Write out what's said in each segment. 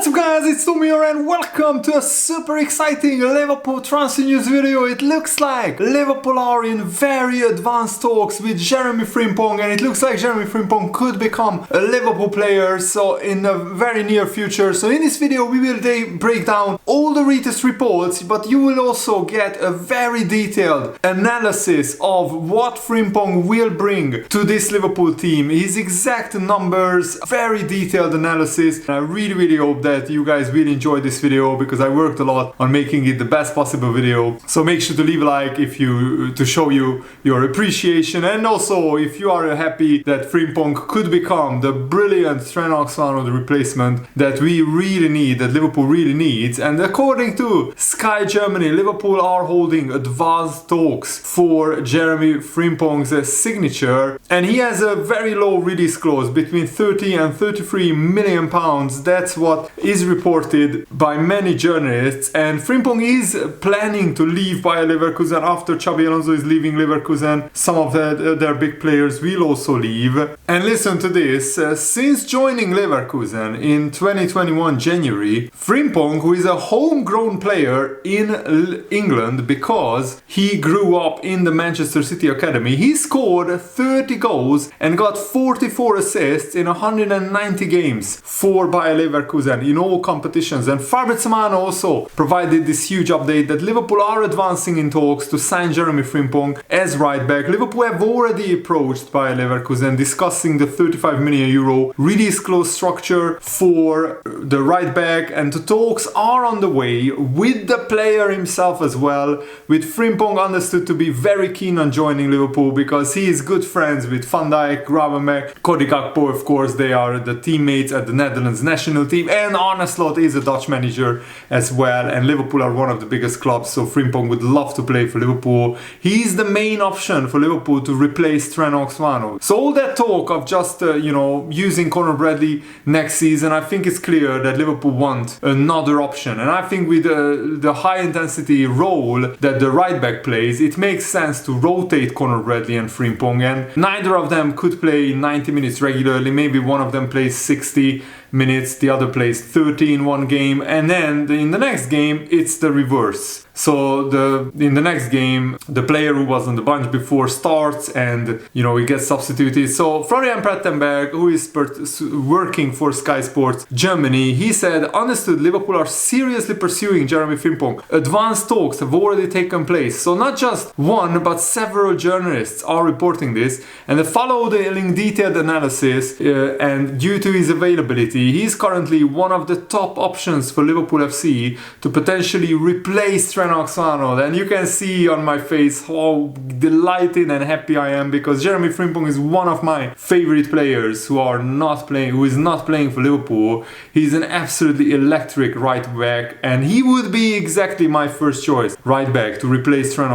What's up guys, it's Tommy here and welcome to a super exciting Liverpool transfer news video. It looks like Liverpool are in very advanced talks with Jeremie Frimpong, and it looks like Jeremie Frimpong could become a Liverpool player so in a very near future. So in this video we will break down all the latest reports, but you will also get a very detailed analysis of what Frimpong will bring to this Liverpool team, his exact numbers, very detailed analysis. And I really hope that you guys will enjoy this video because I worked a lot on making it the best possible video. So make sure to leave a like to show you your appreciation, and also if you are happy that Frimpong could become the brilliant Trent, the replacement that we really need, that Liverpool really needs. And according to Sky Germany, Liverpool are holding advanced talks for Jeremie Frimpong's signature, and he has a very low release clause between 30 and 33 million pounds. That's what is reported by many journalists, and Frimpong is planning to leave Bayer Leverkusen after Xabi Alonso is leaving Leverkusen. Some of their big players will also leave. And listen to this, since joining Leverkusen in 2021 January, Frimpong, who is a homegrown player in England because he grew up in the Manchester City Academy, he scored 30 goals and got 44 assists in 190 games for Bayer Leverkusen in all competitions. And Fabrizio Romano also provided this huge update that Liverpool are advancing in talks to sign Jeremie Frimpong as right back. Liverpool have already approached Bayer Leverkusen discussing the 35 million euro release clause structure for the right back, and the talks are on the way with the player himself as well, with Frimpong understood to be very keen on joining Liverpool because he is good friends with Van Dijk, Gravenberch, Cody Gakpo, of course. They are the teammates at the Netherlands national team, and Arne is a Dutch manager as well, and Liverpool are one of the biggest clubs, so Frimpong would love to play for Liverpool. He's the main option for Liverpool to replace Trent. So all that talk of just using Conor Bradley next season, I think it's clear that Liverpool want another option, and I think with the high intensity role that the right back plays, it makes sense to rotate Conor Bradley and Frimpong, and neither of them could play 90 minutes regularly. Maybe one of them plays 60 minutes, the other plays 30 in one game, and then in the next game it's the reverse. So in the next game the player who was on the bench before starts, and he gets substituted. So Florian Plettenberg, who is working for Sky Sports Germany, he said, understood, Liverpool are seriously pursuing Jeremie Frimpong. Advanced talks have already taken place. So not just one but several journalists are reporting this, and they follow the detailed analysis, and due to his availability, he is currently one of the top options for Liverpool FC to potentially replace Trent. And you can see on my face how delighted and happy I am, because Jeremie Frimpong is one of my favorite players who is not playing for Liverpool. He's an absolutely electric right back, and he would be exactly my first choice right back to replace Trent.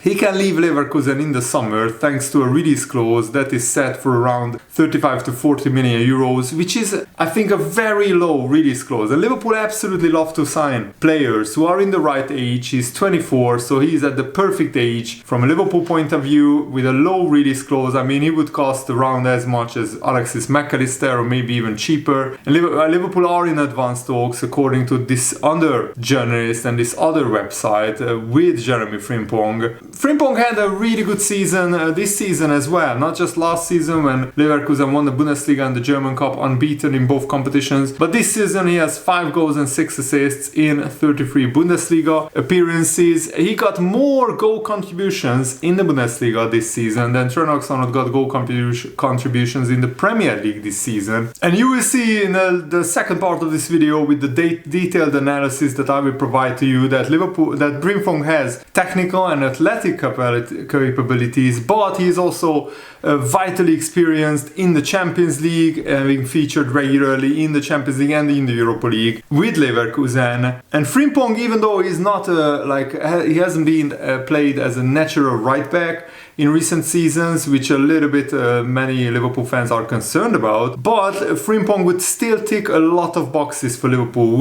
He can leave Leverkusen in the summer thanks to a release clause that is set for around 35 to 40 million euros, which is, I think, a very low release clause. And Liverpool absolutely love to sign players who are in the right age. He's 24, so he's at the perfect age from a Liverpool point of view with a low release clause. I mean, he would cost around as much as Alexis McAllister, or maybe even cheaper. And Liverpool are in advanced talks, according to this other journalist and this other website, with Jeremie Frimpong. Frimpong had a really good season this season as well, not just last season when Leverkusen won the Bundesliga and the German Cup unbeaten in both competitions, but this season he has 5 goals and 6 assists in 33 Bundesliga appearances. He got more goal contributions in the Bundesliga this season than Trent got goal contributions in the Premier League this season. And you will see in the second part of this video, with the detailed analysis that I will provide to you, that Frimpong has technical and athletic capabilities, but he is also vitally experienced in the Champions League, having featured regularly in the Champions League and in the Europa League with Leverkusen. And Frimpong, even though he's not he hasn't been played as a natural right back in recent seasons, which a little bit many Liverpool fans are concerned about, but Frimpong would still tick a lot of boxes for Liverpool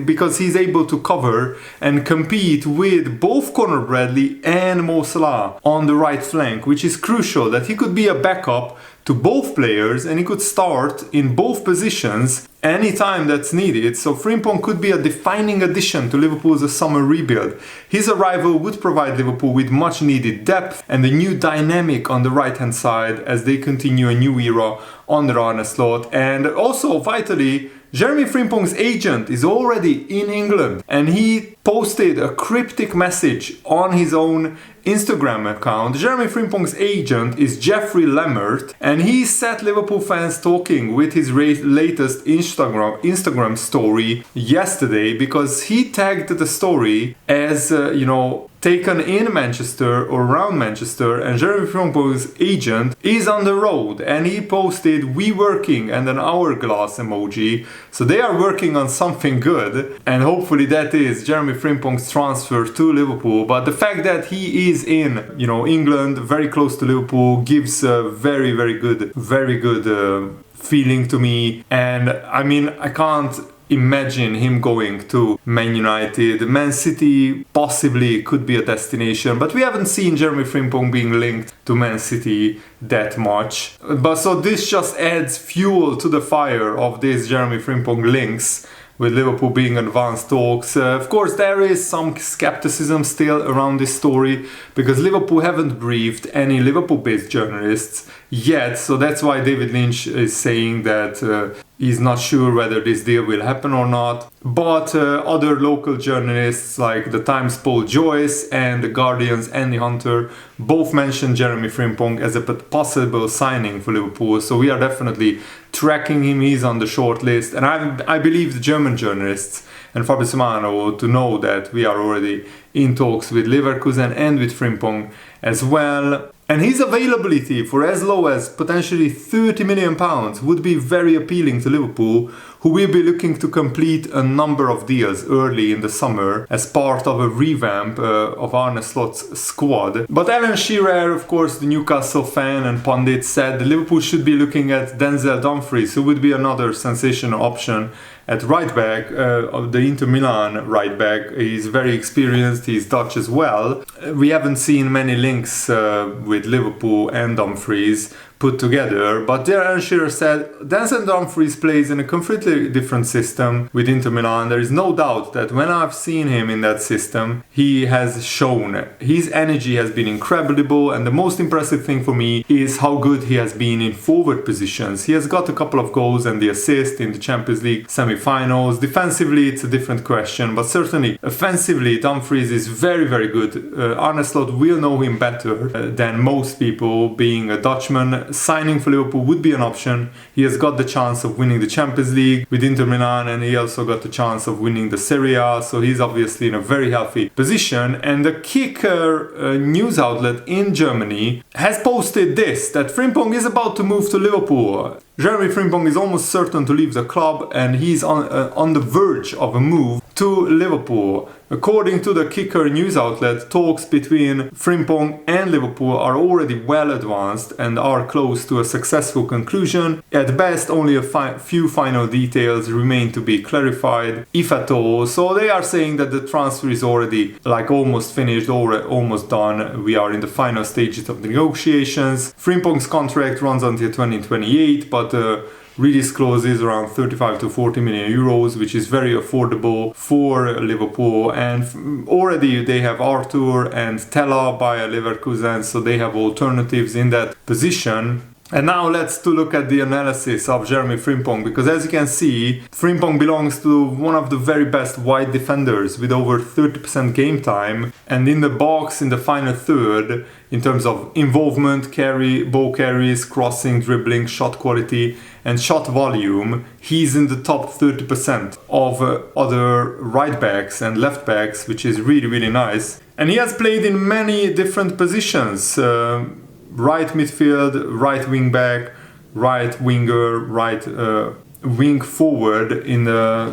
because he's able to cover and compete with both Conor Bradley and Mo Salah on the right flank, which is crucial, that he could be a backup to both players and he could start in both positions anytime that's needed. So Frimpong could be a defining addition to Liverpool's summer rebuild. His arrival would provide Liverpool with much needed depth and a new dynamic on the right hand side as they continue a new era under Arne slot. And also, vitally, Jeremie Frimpong's agent is already in England, and he posted a cryptic message on his own Instagram account. Jeremie Frimpong's agent is Jeffrey Lambert, and he set Liverpool fans talking with his latest Instagram story yesterday, because he tagged the story as, taken in Manchester or around Manchester, and Jeremie Frimpong's agent is on the road, and he posted "we working" and an hourglass emoji. So they are working on something good, and hopefully that is Jeremie Frimpong's transfer to Liverpool. But the fact that he is in, England, very close to Liverpool, gives a very good feeling to me. And I mean, I can't imagine him going to Man United. Man City possibly could be a destination, but we haven't seen Jeremie Frimpong being linked to Man City that much. But so this just adds fuel to the fire of these Jeremie Frimpong links, with Liverpool being advanced talks. Of course, there is some skepticism still around this story, because Liverpool haven't briefed any Liverpool-based journalists yet. So that's why David Lynch is saying that he's not sure whether this deal will happen or not. But other local journalists like the Times' Paul Joyce and the Guardian's Andy Hunter both mentioned Jeremie Frimpong as a possible signing for Liverpool. So we are definitely tracking him. He's on the short list. And I believe the German journalists and Fabrizio Romano to know that we are already in talks with Leverkusen and with Frimpong as well. And his availability for as low as potentially £30 million would be very appealing to Liverpool, who will be looking to complete a number of deals early in the summer as part of a revamp of Arne Slot's squad. But Alan Shearer, of course, the Newcastle fan and pundit, said Liverpool should be looking at Denzel Dumfries, who would be another sensational option at right back, of the Inter Milan right back. He's very experienced, he's Dutch as well. We haven't seen many links with Liverpool and Dumfries put together, but there Alan Shearer said Denzel Dumfries plays in a completely different system with Inter Milan. There is no doubt that when I've seen him in that system, he has shown his energy has been incredible, and the most impressive thing for me is how good he has been in forward positions. He has got a couple of goals and the assist in the Champions League semi-finals. Defensively, it's a different question, but certainly offensively, Dumfries is very good. Arne Slot will know him better than most people, being a Dutchman. Signing for Liverpool would be an option. He has got the chance of winning the Champions League with Inter Milan, and he also got the chance of winning the Serie A, so he's obviously in a very healthy position. And the Kicker news outlet in Germany has posted this, that Frimpong is about to move to Liverpool. Jeremie Frimpong is almost certain to leave the club, and he's on the verge of a move to Liverpool. According to the Kicker news outlet, talks between Frimpong and Liverpool are already well advanced and are close to a successful conclusion. At best, only a few final details remain to be clarified, if at all. So they are saying that the transfer is already almost finished or almost done. We are in the final stages of negotiations. Frimpong's contract runs until 2028, but release clauses around 35 to 40 million euros, which is very affordable for Liverpool. And already they have Arthur and Tella by Leverkusen, so they have alternatives in that position. And now let's look at the analysis of Jeremie Frimpong, because as you can see, Frimpong belongs to one of the very best wide defenders with over 30% game time, and in the box in the final third, in terms of involvement, ball carries, crossing, dribbling, shot quality and shot volume, he's in the top 30% of other right backs and left backs, which is really nice. And he has played in many different positions. Right midfield, right wing back, right winger, right wing forward.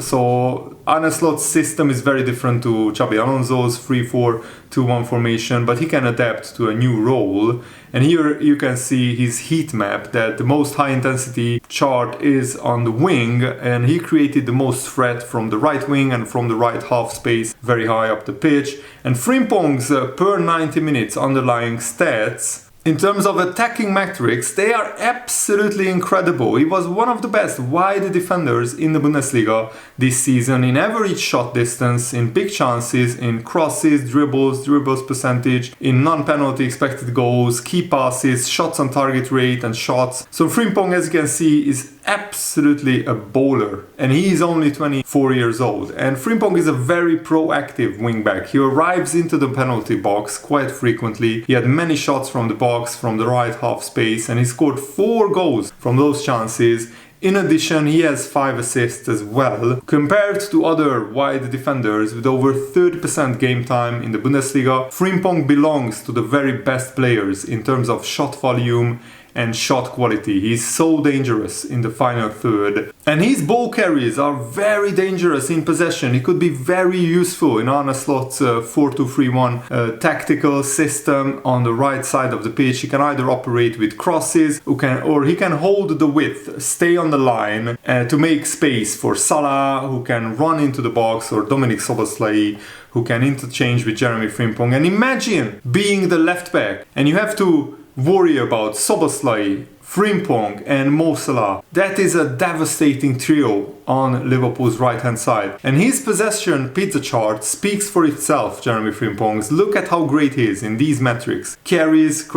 So Arne Slot's system is very different to Xabi Alonso's 3-4-2-1 formation, but he can adapt to a new role. And here you can see his heat map, that the most high intensity chart is on the wing, and he created the most threat from the right wing and from the right half space, very high up the pitch. And Frimpong's per 90 minutes underlying stats In terms of attacking metrics, they are absolutely incredible. He was one of the best wide defenders in the Bundesliga this season in average shot distance, in big chances, in crosses, dribbles percentage, in non-penalty expected goals, key passes, shots on target rate and shots. So Frimpong, as you can see, is absolutely a bowler, and he is only 24 years old. And Frimpong is a very proactive wingback. He arrives into the penalty box quite frequently. He had many shots from the box, from the right half space, and he scored 4 goals from those chances. In addition, he has 5 assists as well. Compared to other wide defenders with over 30% game time in the Bundesliga, Frimpong belongs to the very best players in terms of shot volume and shot quality. He's so dangerous in the final third. And his ball carries are very dangerous in possession. He could be very useful in Arne Slot's 4-2-3-1 tactical system on the right side of the pitch. He can either operate with crosses or he can hold the width, stay on the line to make space for Salah, who can run into the box, or Dominik Szoboszlai, who can interchange with Jeremie Frimpong. And imagine being the left back and you have to worry about Szoboszlai, Frimpong and Mo Salah. That is a devastating trio on Liverpool's right hand side. And his possession pizza chart speaks for itself, Jeremie Frimpong's. Look at how great he is in these metrics. Carries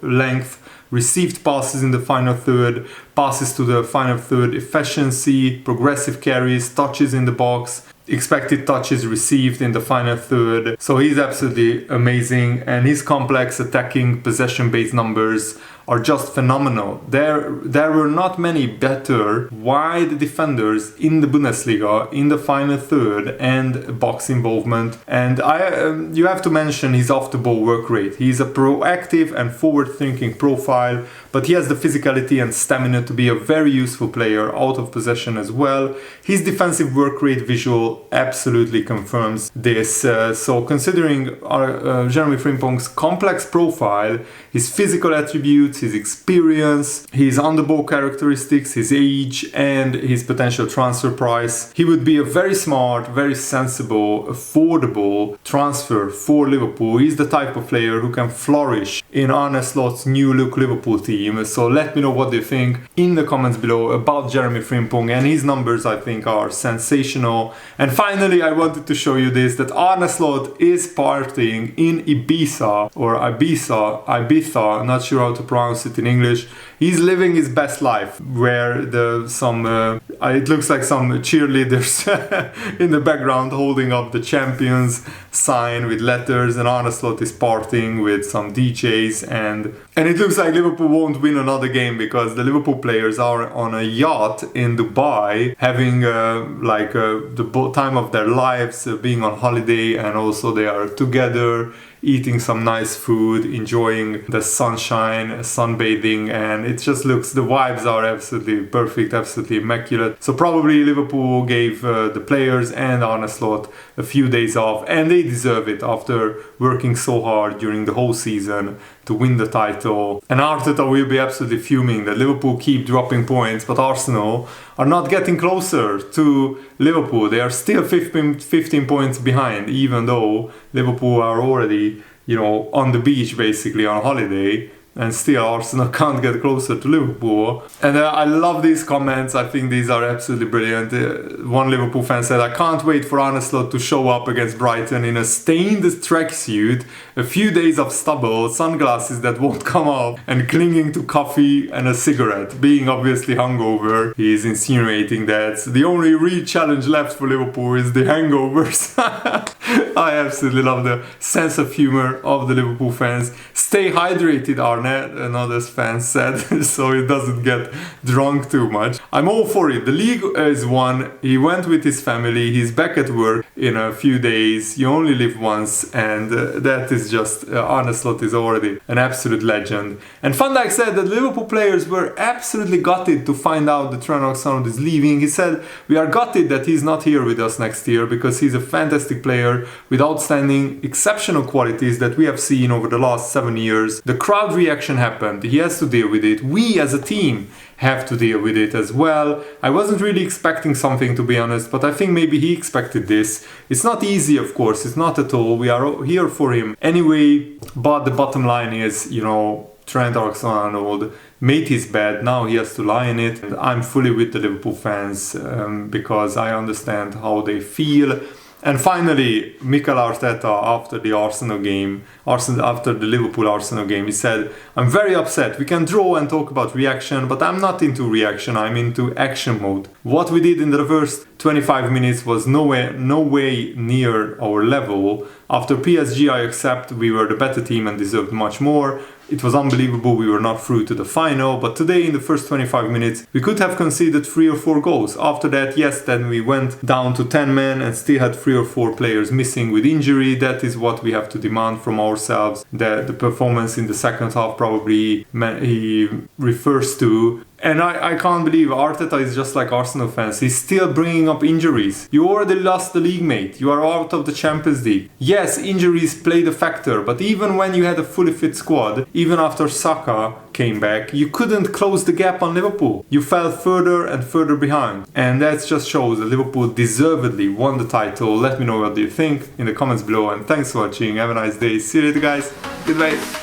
length, received passes in the final third, passes to the final third, efficiency, progressive carries, touches in the box, expected touches received in the final third. So he's absolutely amazing, and his complex attacking possession-based numbers are just phenomenal. There were not many better wide defenders in the Bundesliga in the final third and box involvement. And you have to mention his off-the-ball work rate. He's a proactive and forward-thinking profile, but he has the physicality and stamina to be a very useful player out of possession as well. His defensive work rate visual absolutely confirms this. So considering Jeremie Frimpong's complex profile, his physical attributes, his experience, his on-the-ball characteristics, his age, and his potential transfer price, he would be a very smart, very sensible, affordable transfer for Liverpool. He's the type of player who can flourish in Arne Slot's new-look Liverpool team. So let me know what you think in the comments below about Jeremie Frimpong, and his numbers I think are sensational. And finally, I wanted to show you this, that Arne Slot is partying in Ibiza, or Ibiza, not sure how to pronounce it in English. He's living his best life, where it looks like some cheerleaders in the background holding up the champions sign with letters, and Arne Slot is partying with some DJs, and it looks like Liverpool won't win another game because the Liverpool players are on a yacht in Dubai, having the time of their lives, being on holiday, and also they are together eating some nice food, enjoying the sunshine, sunbathing, and it just looks, the vibes are absolutely perfect, absolutely immaculate. So probably Liverpool gave the players and Arne Slot a few days off, and they deserve it after working so hard during the whole season to win the title. And Arteta will be absolutely fuming that Liverpool keep dropping points, but Arsenal are not getting closer to Liverpool. They are still 15 points behind, even though Liverpool are already, on the beach basically on holiday. And still Arsenal can't get closer to Liverpool. And I love these comments. I think these are absolutely brilliant. One Liverpool fan said, "I can't wait for Arne Slot to show up against Brighton in a stained tracksuit, a few days of stubble, sunglasses that won't come off, and clinging to coffee and a cigarette." Being obviously hungover, he is insinuating that the only real challenge left for Liverpool is the hangovers. I absolutely love the sense of humor of the Liverpool fans. Stay hydrated, Arne, another fan said, so he doesn't get drunk too much. I'm all for it. The league is won. He went with his family. He's back at work in a few days. You only live once, and that is just Arne Slot is already an absolute legend. And Van Dijk said that Liverpool players were absolutely gutted to find out that Trent Alexander is leaving. He said, "We are gutted that he's not here with us next year because he's a fantastic player. player with outstanding, exceptional qualities that we have seen over the last 7 years. The crowd reaction happened. He has to deal with it. We as a team have to deal with it as well. I wasn't really expecting something, to be honest, but I think maybe he expected this. It's not easy, of course. It's not at all. We are here for him anyway. But the bottom line is, you know, Trent Alexander-Arnold made his bed, now he has to lie in it. And I'm fully with the Liverpool fans because I understand how they feel. And finally, Mikel Arteta, after the Arsenal game, after the Liverpool-Arsenal game, he said, "I'm very upset. We can draw and talk about reaction, but I'm not into reaction, I'm into action mode." What we did in the first 25 minutes was no way near our level. After PSG, I accept we were the better team and deserved much more. It was unbelievable we were not through to the final, but today in the first 25 minutes we could have conceded 3 or 4 goals. After that, yes, then we went down to 10 men and still had 3 or 4 players missing with injury. That is what we have to demand from ourselves. The performance in the second half probably he refers to. And I can't believe Arteta is just like Arsenal fans. He's still bringing up injuries. You already lost the league, mate. You are out of the Champions League. Yes, injuries played a factor, but even when you had a fully fit squad, even after Saka came back, you couldn't close the gap on Liverpool. You fell further and further behind. And that just shows that Liverpool deservedly won the title. Let me know what you think in the comments below. And thanks for watching. Have a nice day. See you later, guys. Goodbye.